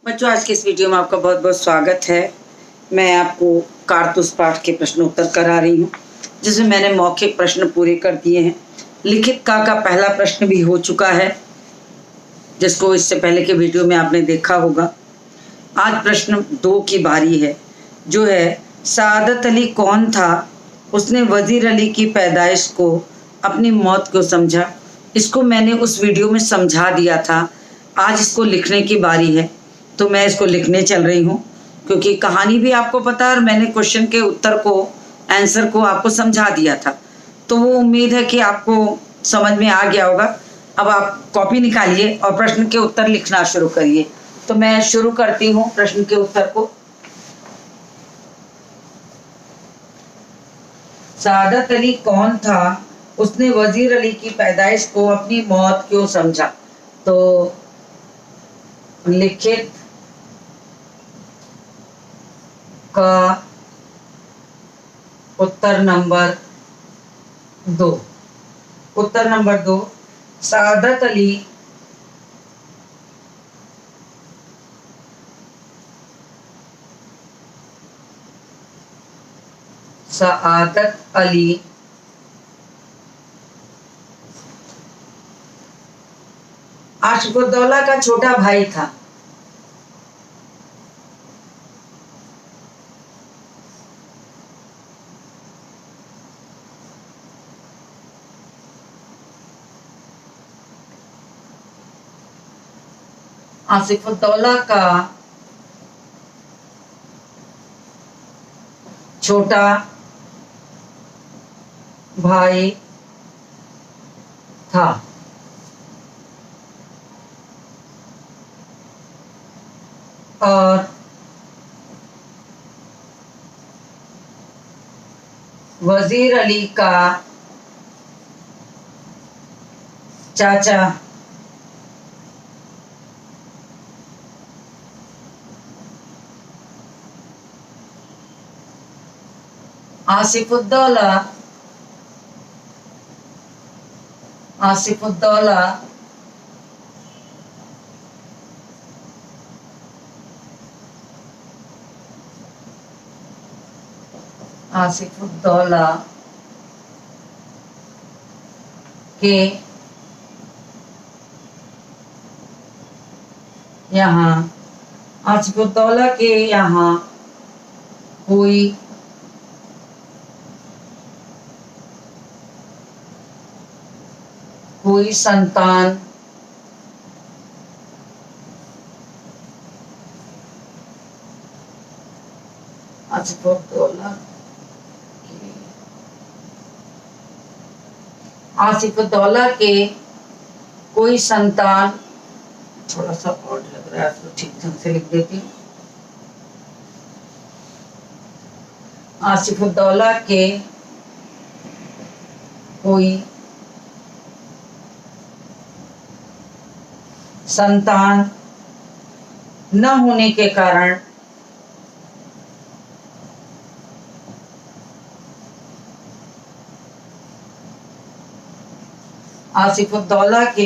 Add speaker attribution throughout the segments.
Speaker 1: बच्चों, आज के इस वीडियो में आपका बहुत बहुत स्वागत है। मैं आपको कारतूस पाठ के प्रश्न उत्तर करा रही हूँ, जिसमें मैंने मौखिक प्रश्न पूरे कर दिए हैं। लिखित का पहला प्रश्न भी हो चुका है, जिसको इससे पहले के वीडियो में आपने देखा होगा। आज प्रश्न 2 की बारी है, जो है सादत अली कौन था, उसने वजीर अली की पैदाइश को अपनी मौत को समझा। इसको मैंने उस वीडियो में समझा दिया था। आज इसको लिखने की बारी है, तो मैं इसको लिखने चल रही हूँ, क्योंकि कहानी भी आपको पता है और मैंने क्वेश्चन के उत्तर को, आंसर को आपको समझा दिया था। तो वो उम्मीद है कि आपको समझ में आ गया होगा। अब आप कॉपी निकालिए और प्रश्न के उत्तर लिखना शुरू करिए। तो मैं शुरू करती हूँ प्रश्न के उत्तर को। सादत अली कौन था, उसने वजीर अली की पैदाइश को अपनी मौत क्यों समझा। तो लिखित का उत्तर नंबर 2। उत्तर नंबर 2, सादत अली आशिफुद्दौला का छोटा भाई था। आसिफुद्दौला का छोटा भाई था। और वजीर अली का चाचा आसिफुद्दौला के यहाँ कोई संतान आसिफुद्दौला के कोई संतान, थोड़ा सा और लग रहा है तो ठीक ढंग से लिख देती हूँ। आसिफुद्दौला के कोई संतान न होने के कारण आसिफुद्दौला के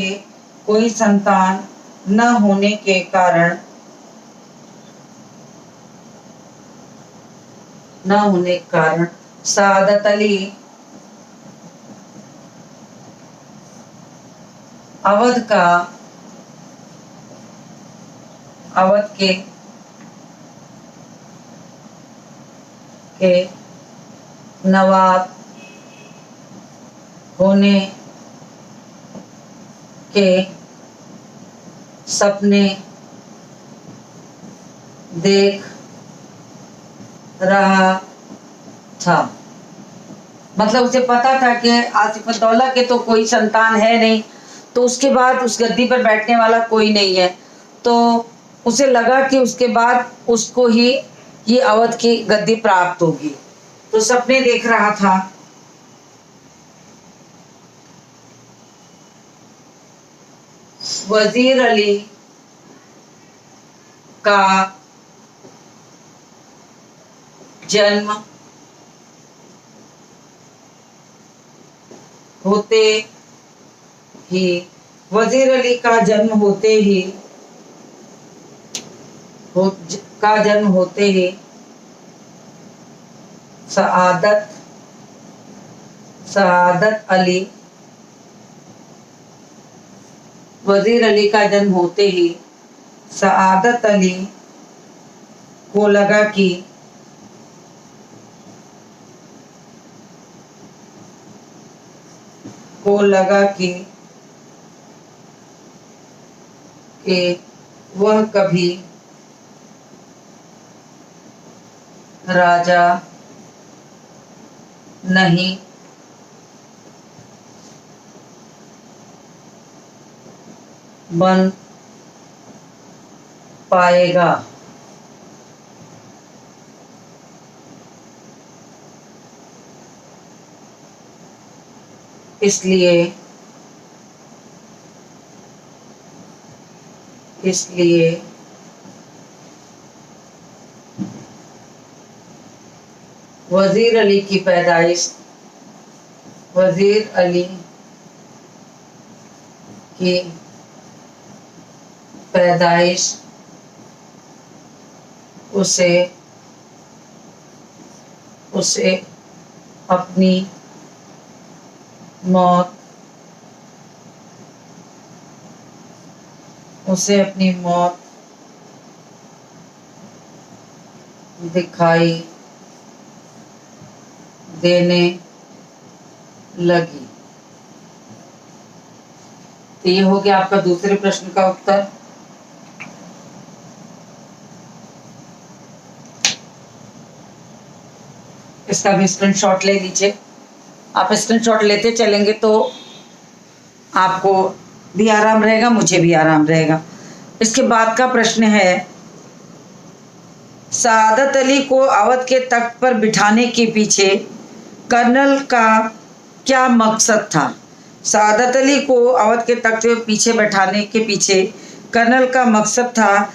Speaker 1: कोई संतान न होने के कारण सादत अली अवध के नवाब होने के सपने देख रहा था। मतलब उसे पता था कि आसिफुद्दौला के तो कोई संतान है नहीं, तो उसके बाद उस गद्दी पर बैठने वाला कोई नहीं है, तो उसे लगा कि उसके बाद उसको ही ये अवध की गद्दी प्राप्त होगी, तो सपने देख रहा था। वजीर अली का जन्म होते ही वजीर अली का जन्म होते ही का जन्म होते ही सआदत सआदत अली वजीर अली का जन्म होते ही सआदत अली को लगा कि वह कभी राजा नहीं बन पाएगा। इसलिए वजीर अली की पैदाइश उसे अपनी मौत दिखाई देने लगी। तो ये हो गया आपका दूसरे प्रश्न का उत्तर। इसका भी स्क्रीनशॉट ले लीजिए। आप स्क्रीनशॉट लेते चलेंगे तो आपको भी आराम रहेगा, मुझे भी आराम रहेगा। इसके बाद का प्रश्न है, सआदत अली को अवध के तख्त पर बिठाने के पीछे कर्नल का क्या मकसद था? सआदत अली को अवध के तख्त पर पीछे बैठाने के पीछे कर्नल का मकसद था,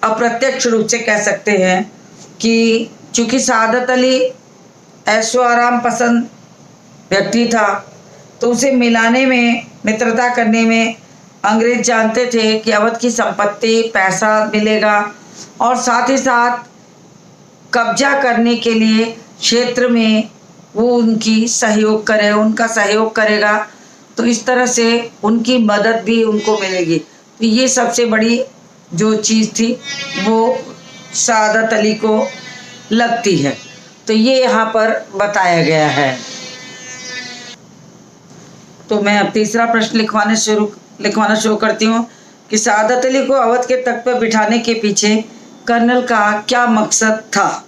Speaker 1: अप्रत्यक्ष रूप से कह सकते हैं कि चूंकि सआदत अली ऐशो आराम पसंद व्यक्ति था, तो उसे मिलाने में, मित्रता करने में अंग्रेज जानते थे कि अवध की संपत्ति, पैसा मिलेगा और साथ ही साथ कब्जा करने के लिए क्षेत्र में वो उनका सहयोग करेगा, तो इस तरह से उनकी मदद भी उनको मिलेगी। तो ये सबसे बड़ी जो चीज़ थी वो सआदत अली को लगती है। तो ये यहाँ पर बताया गया है। तो मैं अब तीसरा प्रश्न लिखवाना शुरू करती हूँ कि सआदत अली को अवध के तख्त पर बिठाने के पीछे कर्नल का क्या मकसद था?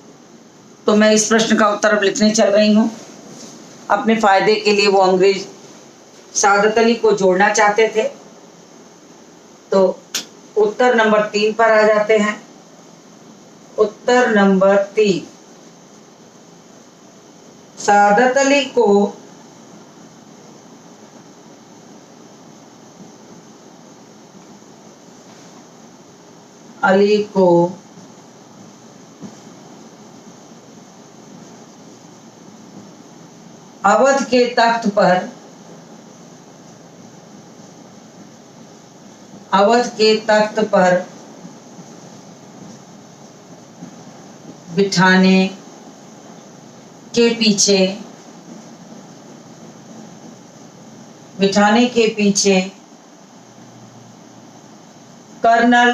Speaker 1: तो मैं इस प्रश्न का उत्तर अब लिखने चल रही हूँ। अपने फायदे के लिए वो अंग्रेज सआदत अली को जोड़ना चाहते थे। तो उत्तर नंबर 3 पर आ जाते हैं। उत्तर नंबर 3, सआदत अली को अवध के तख्त पर बिठाने के पीछे कर्नल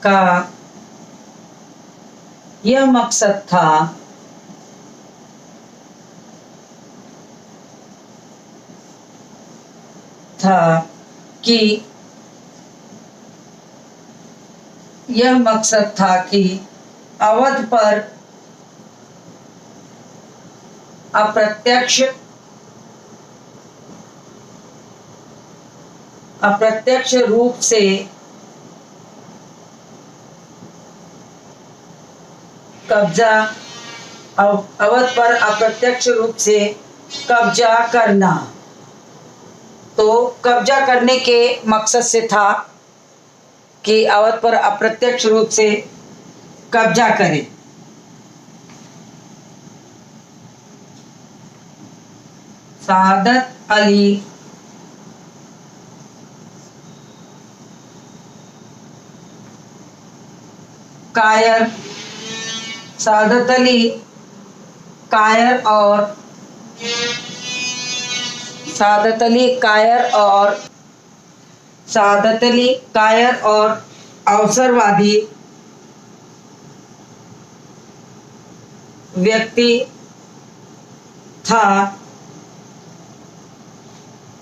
Speaker 1: का यह मकसद था कि अवध पर अप्रत्यक्ष रूप से कब्जा करना। तो कब्जा करने के मकसद से था कि अवध पर अप्रत्यक्ष रूप से कब्जा करे। सआदत अली कायर, सादत अली कायर और सादत अली कायर और अवसरवादी व्यक्ति था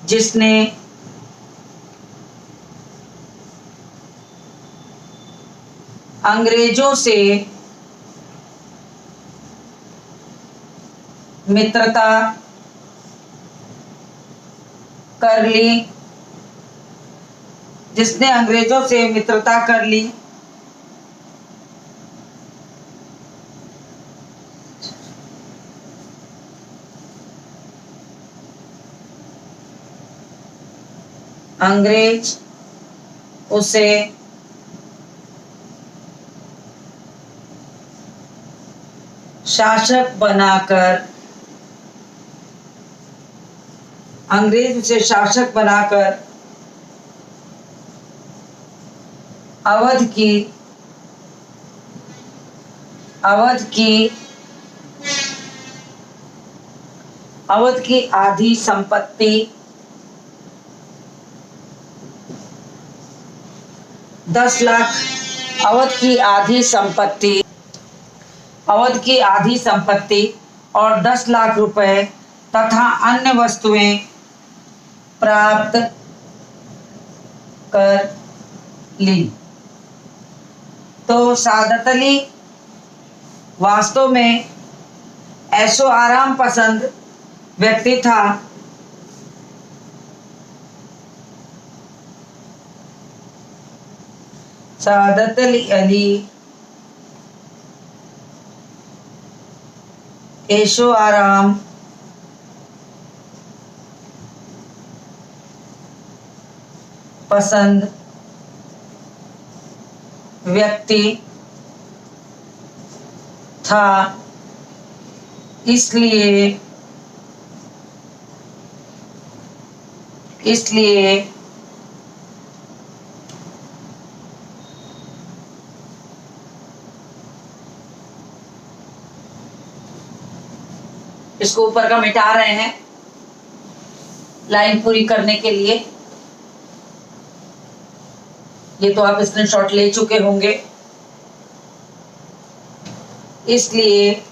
Speaker 1: जिसने अंग्रेजों से मित्रता कर ली, जिसने अंग्रेजों से मित्रता कर ली। अंग्रेज उसे शासक बनाकर अवध की आधी संपत्ति 10 लाख अवध की आधी संपत्ति और 10 लाख रुपए तथा अन्य वस्तुएं प्राप्त कर ली। तो सादत अली वास्तव में ऐशो आराम पसंद व्यक्ति था। सादत अली ऐशो आराम पसंद व्यक्ति था, इसलिए इसको ऊपर का मिटा रहे हैं लाइन पूरी करने के लिए। ये तो आप स्क्रीनशॉट ले चुके होंगे। इसलिए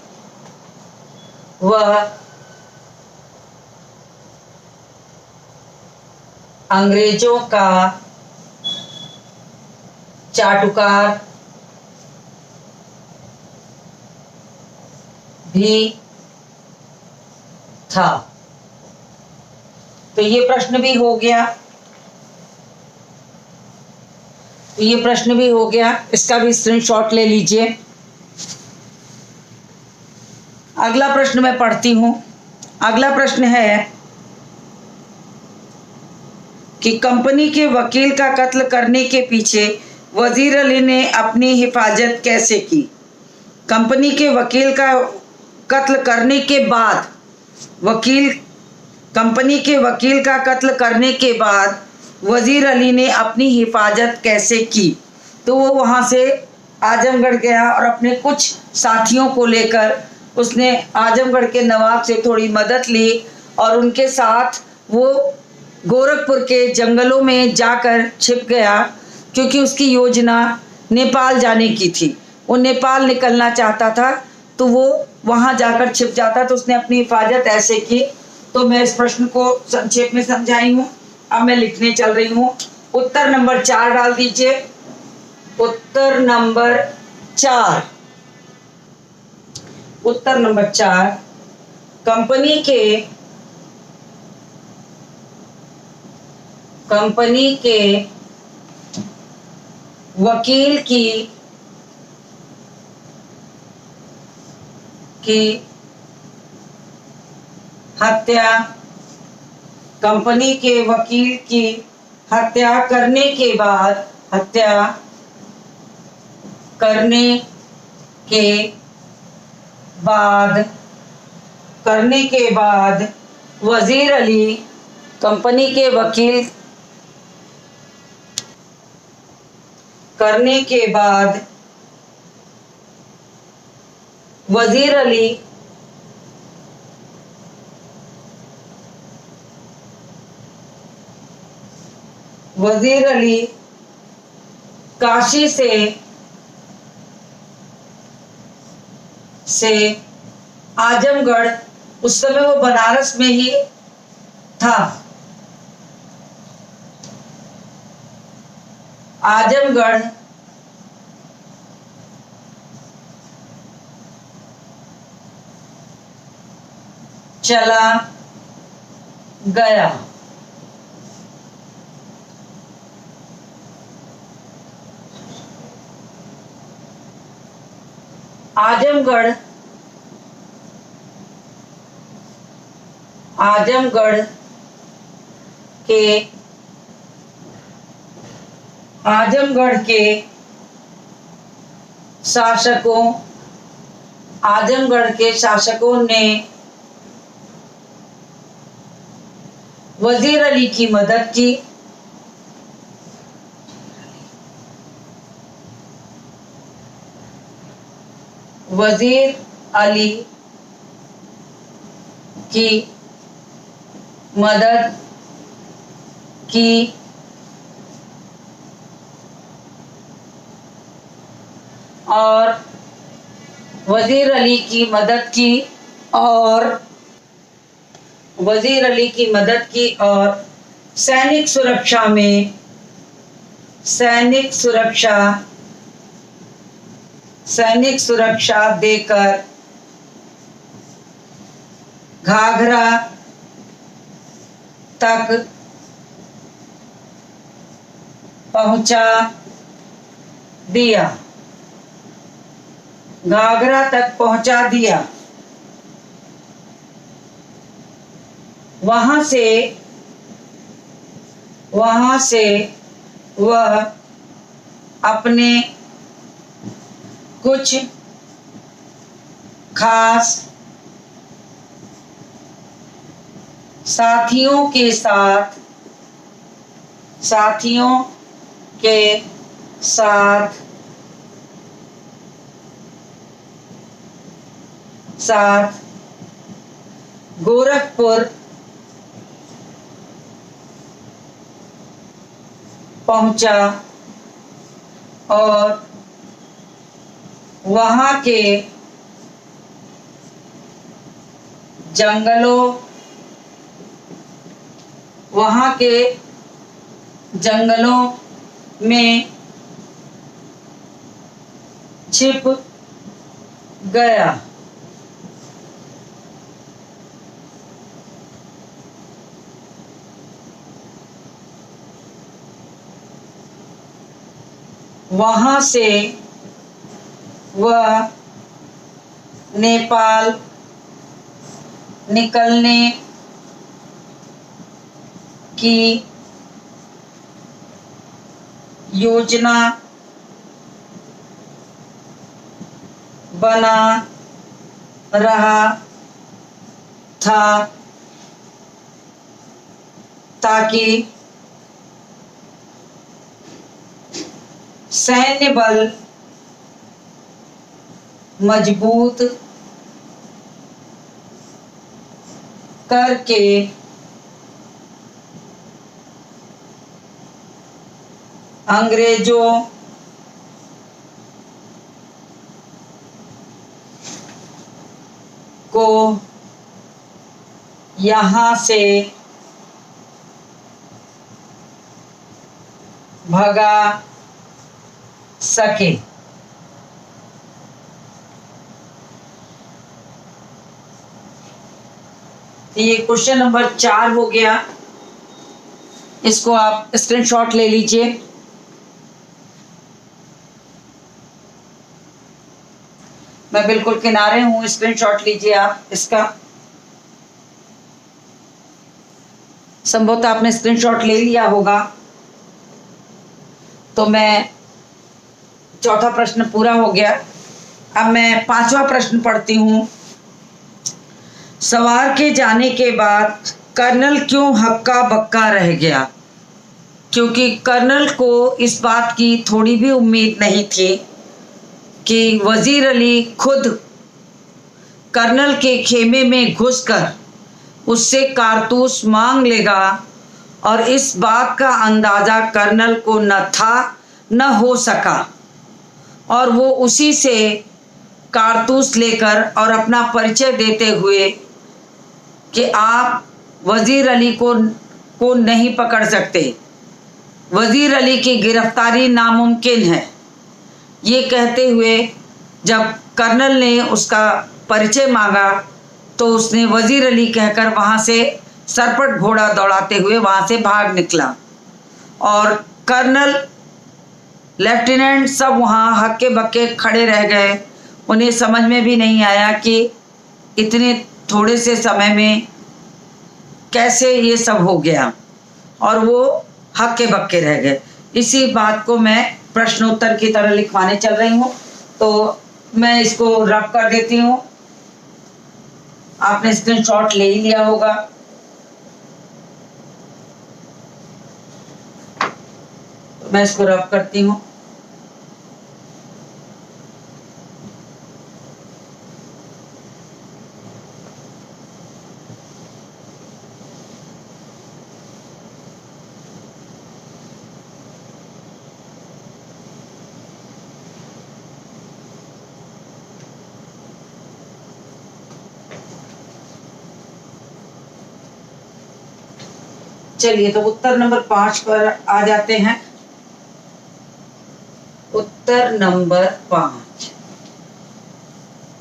Speaker 1: वह अंग्रेजों का चाटुकार भी था। तो ये प्रश्न भी हो गया, इसका भी स्क्रीनशॉट ले लीजिए। अगला प्रश्न मैं पढ़ती हूं। अगला प्रश्न है कि कंपनी के वकील का कत्ल करने के पीछे वजीर अली ने अपनी हिफाजत कैसे की। कंपनी के वकील का कत्ल करने के बाद कंपनी के वकील का कत्ल करने के बाद वजीर अली ने अपनी हिफाजत कैसे की। तो वो वहाँ से आजमगढ़ गया और अपने कुछ साथियों को लेकर उसने आजमगढ़ के नवाब से थोड़ी मदद ली और उनके साथ वो गोरखपुर के जंगलों में जाकर छिप गया, क्योंकि उसकी योजना नेपाल जाने की थी। वो नेपाल निकलना चाहता था, तो वो वहाँ जाकर छिप जाता। तो उसने अपनी हिफाजत ऐसे की। तो मैं इस प्रश्न को संक्षेप में समझाई हूँ। अब मैं लिखने चल रही हूँ। उत्तर नंबर 4 डाल दीजिए। उत्तर नंबर 4 कंपनी के वकील की हत्या, कंपनी के वकील की हत्या करने के बाद वजीर अली कंपनी के वकील करने के बाद वजीर अली काशी से आजमगढ़, उस समय वो बनारस में ही था, आजमगढ़ चला गया। आजमगढ़ के शासकों ने वजीर अली की मदद की। वजीर अली की मदद की और वजीर अली की मदद की और सैनिक सुरक्षा देकर घाघरा तक पहुंचा दिया। वहां से वह अपने कुछ खास साथियों के साथ गोरखपुर पहुंचा और वहां के जंगलों में छिप गया। वहां से वह नेपाल निकलने की योजना बना रहा था ताकि सैन्य बल मजबूत करके अंग्रेजों को यहाँ से भगा सके। ये क्वेश्चन नंबर 4 हो गया। इसको आप स्क्रीनशॉट ले लीजिए। मैं बिल्कुल किनारे हूं, स्क्रीनशॉट लीजिए आप इसका। संभवतः आपने स्क्रीनशॉट ले लिया होगा। तो मैं चौथा प्रश्न पूरा हो गया। अब मैं 5वां प्रश्न पढ़ती हूं। सवार के जाने के बाद कर्नल क्यों हक्का बक्का रह गया? क्योंकि कर्नल को इस बात की थोड़ी भी उम्मीद नहीं थी कि वजीर अली खुद कर्नल के खेमे में घुसकर उससे कारतूस मांग लेगा, और इस बात का अंदाज़ा कर्नल को न था न हो सका, और वो उसी से कारतूस लेकर और अपना परिचय देते हुए कि आप वज़ीर अली को नहीं पकड़ सकते, वज़ीर अली की गिरफ्तारी नामुमकिन है, ये कहते हुए जब कर्नल ने उसका परिचय मांगा तो उसने वज़ीर अली कहकर वहाँ से सरपट घोड़ा दौड़ाते हुए वहाँ से भाग निकला। और कर्नल, लेफ्टिनेंट सब वहाँ हक्के बक्के खड़े रह गए। उन्हें समझ में भी नहीं आया कि इतने थोड़े से समय में कैसे ये सब हो गया, और वो हक्के बक्के रह गए। इसी बात को मैं प्रश्नोत्तर की तरह लिखवाने चल रही हूँ, तो मैं इसको रब कर देती हूँ। आपने स्क्रीनशॉट ले ही लिया होगा। तो मैं इसको रब करती हूँ। चलिए, तो उत्तर नंबर 5 पर आ जाते हैं। उत्तर नंबर 5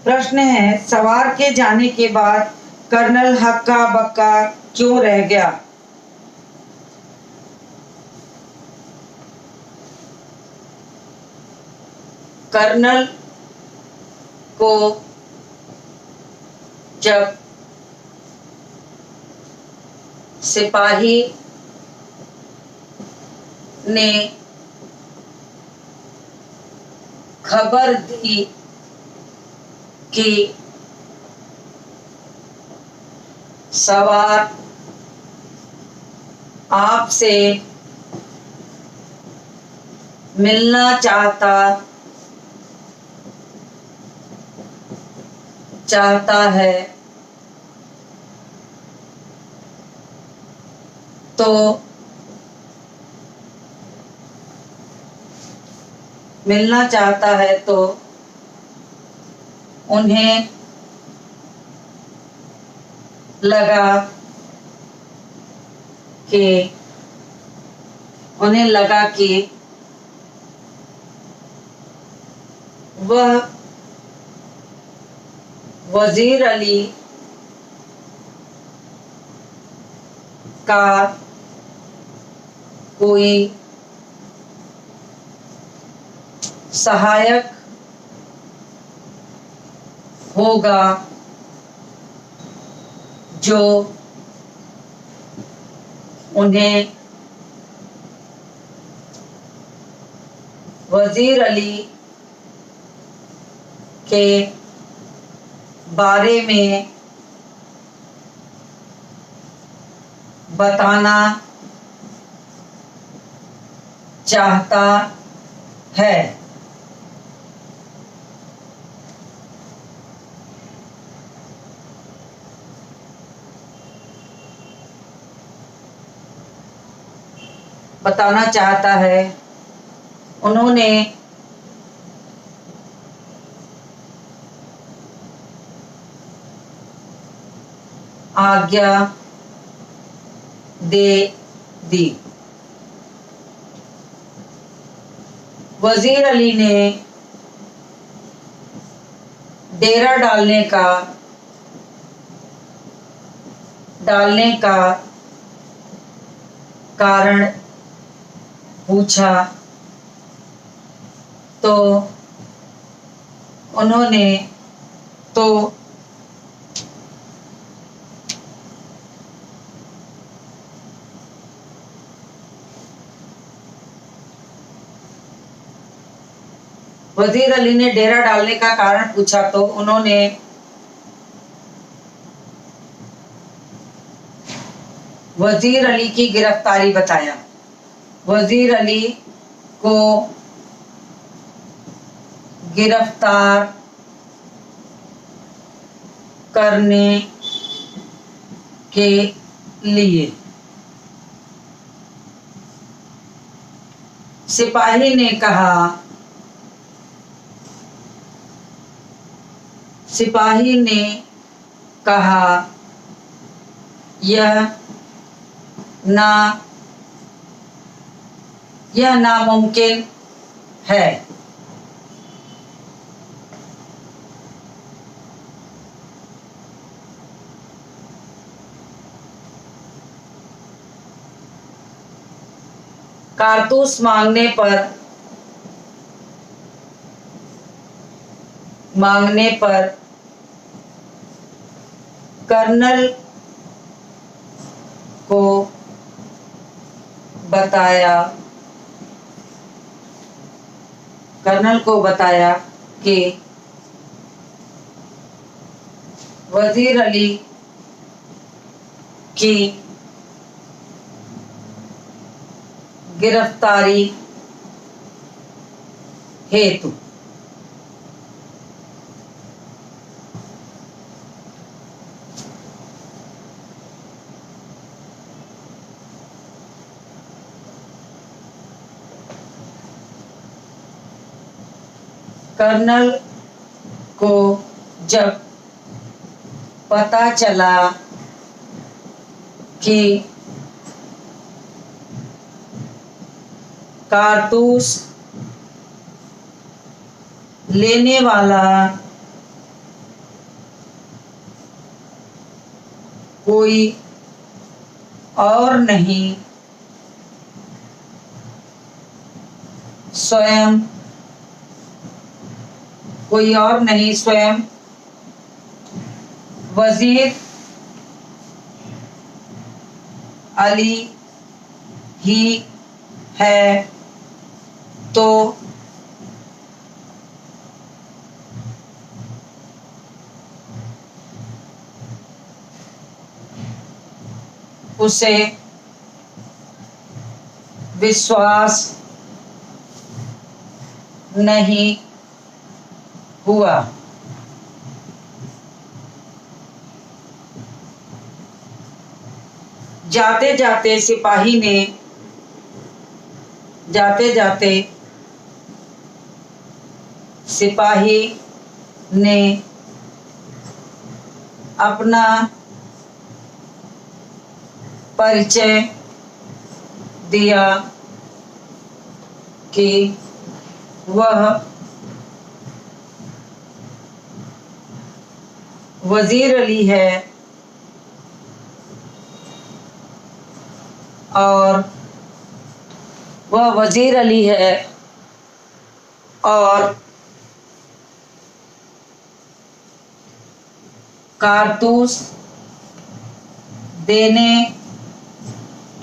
Speaker 1: प्रश्न है, सवार के जाने के बाद कर्नल हक्का बक्का क्यों रह गया? कर्नल को जब सिपाही ने खबर दी कि सवार आपसे मिलना चाहता है, तो उन्हें लगा कि वह वज़ीर अली का कोई सहायक होगा जो उन्हें वज़ीर अली के बारे में बताना चाहता है। उन्होंने आज्ञा दे दी। वज़ीर अली ने डेरा डालने का कारण पूछा तो उन्होंने वज़ीर अली ने डेरा डालने का कारण पूछा तो उन्होंने वज़ीर अली की गिरफ्तारी बताया। वज़ीर अली को गिरफ्तार करने के लिए। सिपाही ने कहा, सिपाही ने कहा, यह नामुमकिन है। कारतूस मांगने पर कर्नल को बताया कि वजीर अली की गिरफ्तारी हेतु कर्नल को जब पता चला कि कारतूस लेने वाला कोई और नहीं स्वयं वजीर अली ही है, तो उसे विश्वास नहीं हुआ। जाते जाते सिपाही ने अपना परिचय दिया कि वह वजीर अली है और कारतूस देने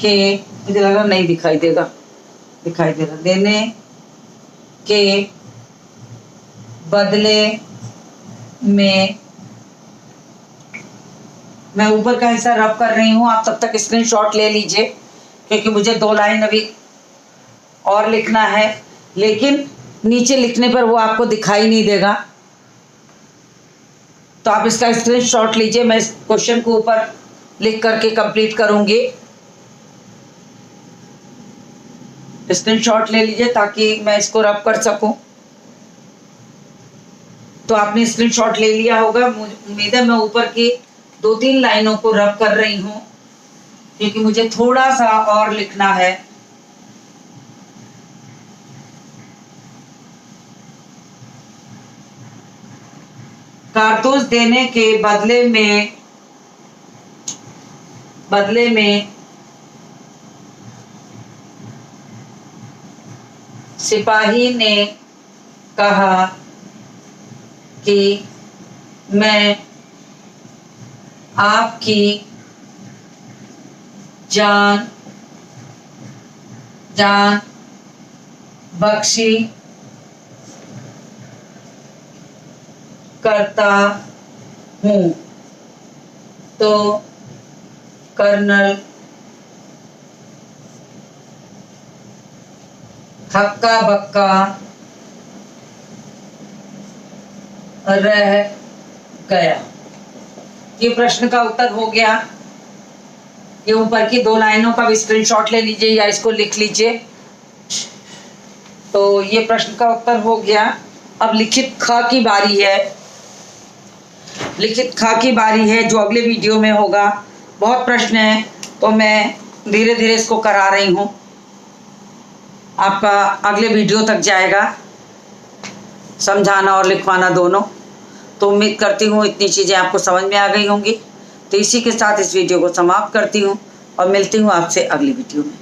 Speaker 1: के, मुझे लगा नहीं दिखाई दे रहा, देने के बदले में, मैं ऊपर का हिस्सा रब कर रही हूँ, आप तब तक स्क्रीनशॉट ले लीजिए क्योंकि मुझे 2 लाइन अभी और लिखना है, लेकिन नीचे लिखने पर वो आपको दिखाई नहीं देगा, तो आप इसका स्क्रीनशॉट लीजिए। मैं इस क्वेश्चन को ऊपर लिख करके कंप्लीट करूंगी। स्क्रीनशॉट ले लीजिए ताकि मैं इसको रब कर सकूं। तो आपने स्क्रीनशॉट ले लिया होगा, मुझे उम्मीद है। मैं ऊपर की 2-3 लाइनों को रब कर रही हूं क्योंकि मुझे थोड़ा सा और लिखना है। कारतूस देने के बदले में सिपाही ने कहा कि मैं आपकी जान बख्शी करता हूँ। तो कर्नल हक्का बक्का रह गया। ये प्रश्न का उत्तर हो गया। ये ऊपर की 2 लाइनों का भी स्क्रीनशॉट ले लीजिए या इसको लिख लीजिए। तो ये प्रश्न का उत्तर हो गया। अब लिखित ख की बारी है। लिखित ख की बारी है जो अगले वीडियो में होगा। बहुत प्रश्न है तो मैं धीरे धीरे इसको करा रही हूँ। आपका अगले वीडियो तक जाएगा, समझाना और लिखवाना दोनों। तो उम्मीद करती हूँ इतनी चीज़ें आपको समझ में आ गई होंगी। तो इसी के साथ इस वीडियो को समाप्त करती हूँ और मिलती हूँ आपसे अगली वीडियो में।